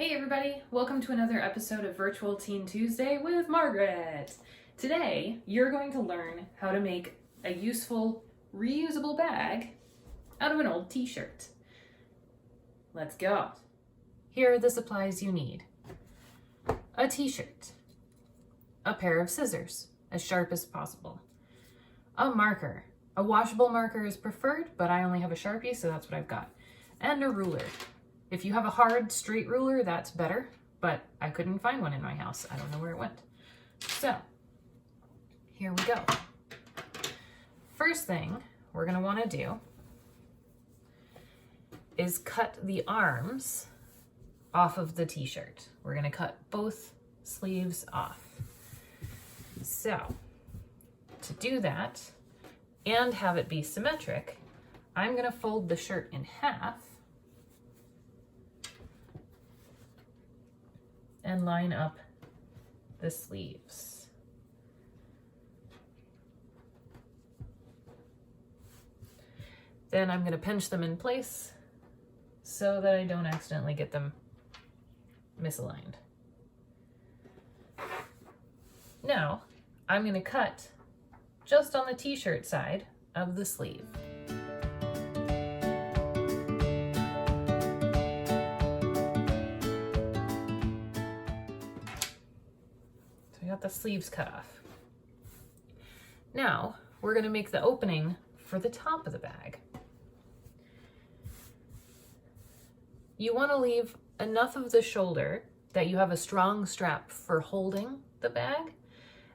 Hey everybody, welcome to another episode of Virtual Teen Tuesday with Margaret. Today, you're going to learn how to make a useful, reusable bag out of an old t-shirt. Let's go. Here are the supplies you need. A t-shirt, a pair of scissors, as sharp as possible, a marker. A washable marker is preferred, but I only have a Sharpie, so that's what I've got, and a ruler. If you have a hard, straight ruler, that's better, but I couldn't find one in my house. I don't know where it went. So, here we go. First thing we're gonna wanna do is cut the arms off of the t-shirt. We're gonna cut both sleeves off. So, to do that, and have it be symmetric, I'm gonna fold the shirt in half and line up the sleeves. Then I'm gonna pinch them in place so that I don't accidentally get them misaligned. Now, I'm gonna cut just on the t-shirt side of the sleeve. I got the sleeves cut off. Now we're going to make the opening for the top of the bag. You want to leave enough of the shoulder that you have a strong strap for holding the bag,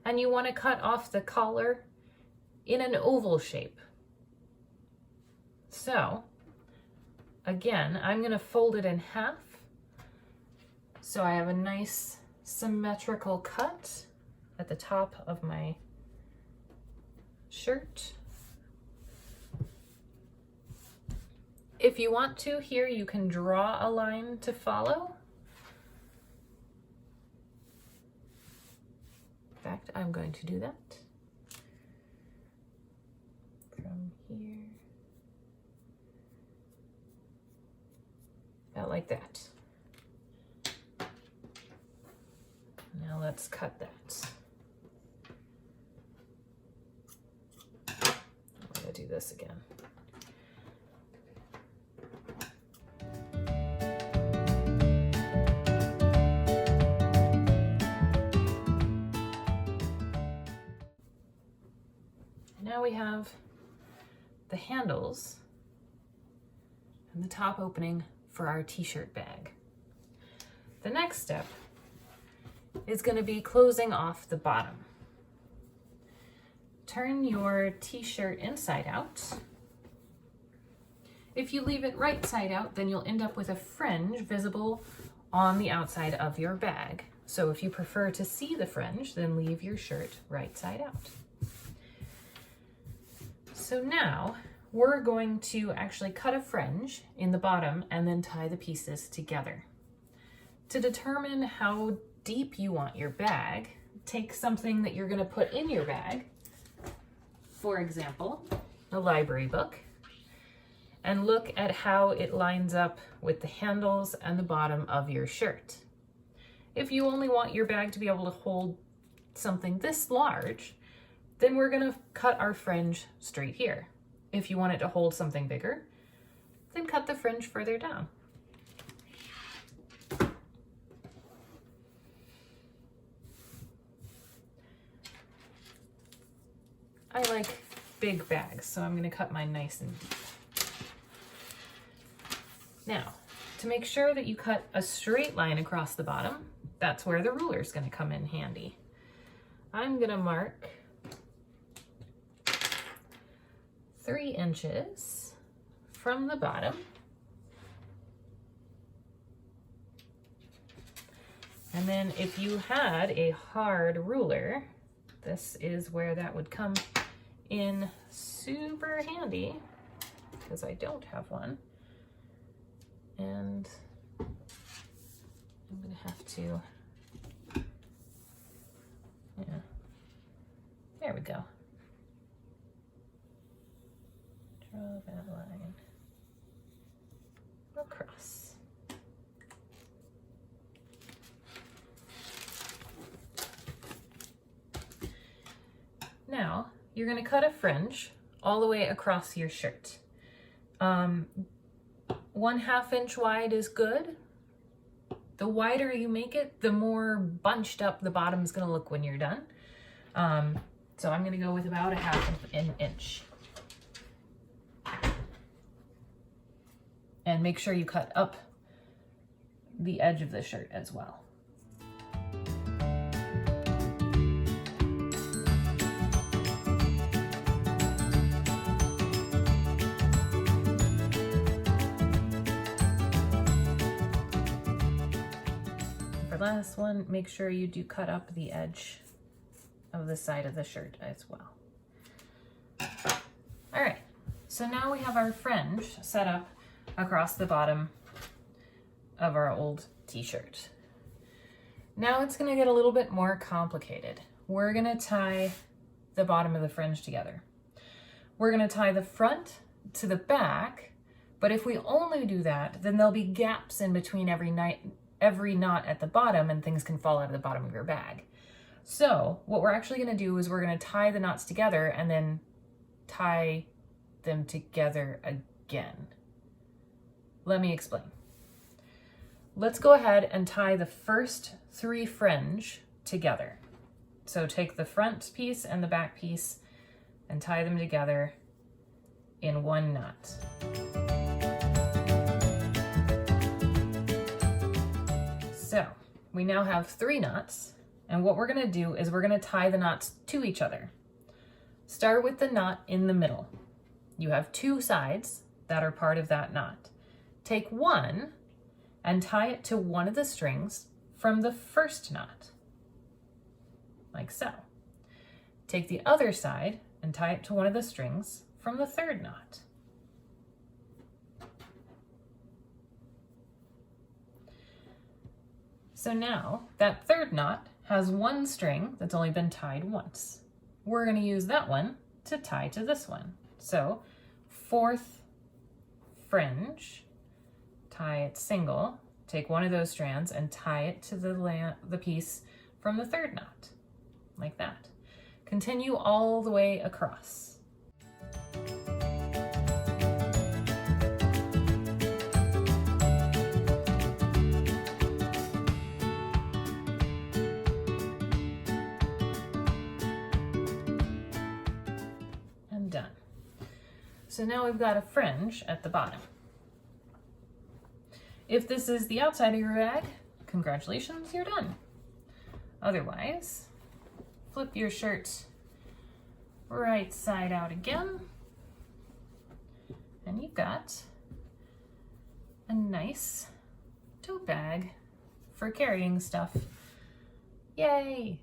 and you want to cut off the collar in an oval shape. So again, I'm going to fold it in half so I have a nice symmetrical cut at the top of my shirt. If you want to, here you can draw a line to follow. In fact, I'm going to do that from here, about like that. Now let's cut that. I'm going to do this again. And now we have the handles and the top opening for our t-shirt bag. The next step is going to be closing off the bottom. Turn your t-shirt inside out. If you leave it right side out, then you'll end up with a fringe visible on the outside of your bag. So if you prefer to see the fringe, then leave your shirt right side out. So now we're going to actually cut a fringe in the bottom and then tie the pieces together. To determine how deep you want your bag, take something that you're going to put in your bag, for example, a library book, and look at how it lines up with the handles and the bottom of your shirt. If you only want your bag to be able to hold something this large, then we're going to cut our fringe straight here. If you want it to hold something bigger, then cut the fringe further down. I like big bags, so I'm going to cut mine nice and deep. Now, to make sure that you cut a straight line across the bottom, that's where the ruler is going to come in handy. I'm going to mark 3 inches from the bottom. And then if you had a hard ruler, this is where that would come in super handy, because I don't have one. And I'm gonna have to, there we go. Draw that line across. you're going to cut a fringe all the way across your shirt. 1/2 inch wide is good. The wider you make it, the more bunched up the bottom's going to look when you're done. So I'm going to go with about 1/2 inch. And make sure you cut up the edge of the shirt as well. For the last one, make sure you do cut up the edge of the side of the shirt as well. All right, so now we have our fringe set up across the bottom of our old t-shirt. Now it's going to get a little bit more complicated. We're going to tie the bottom of the fringe together. We're going to tie the front to the back, but if we only do that, then there'll be gaps in between every knot at the bottom, and things can fall out of the bottom of your bag. So what we're actually going to do is we're going to tie the knots together and then tie them together again. Let me explain. Let's go ahead and tie the first 3 fringe together. So take the front piece and the back piece and tie them together in 1 knot. So we now have 3 knots, and what we're going to do is we're going to tie the knots to each other. Start with the knot in the middle. You have 2 sides that are part of that knot. Take one and tie it to one of the strings from the first knot, like so. Take the other side and tie it to one of the strings from the third knot. So now that third knot has 1 string that's only been tied once. We're going to use that one to tie to this one. So 4th fringe, tie it single, take one of those strands and tie it to the piece from the third knot, like that. Continue all the way across. And done. So now we've got a fringe at the bottom. If this is the outside of your bag, congratulations, you're done. Otherwise, flip your shirt right side out again, and you've got a nice tote bag for carrying stuff. Yay!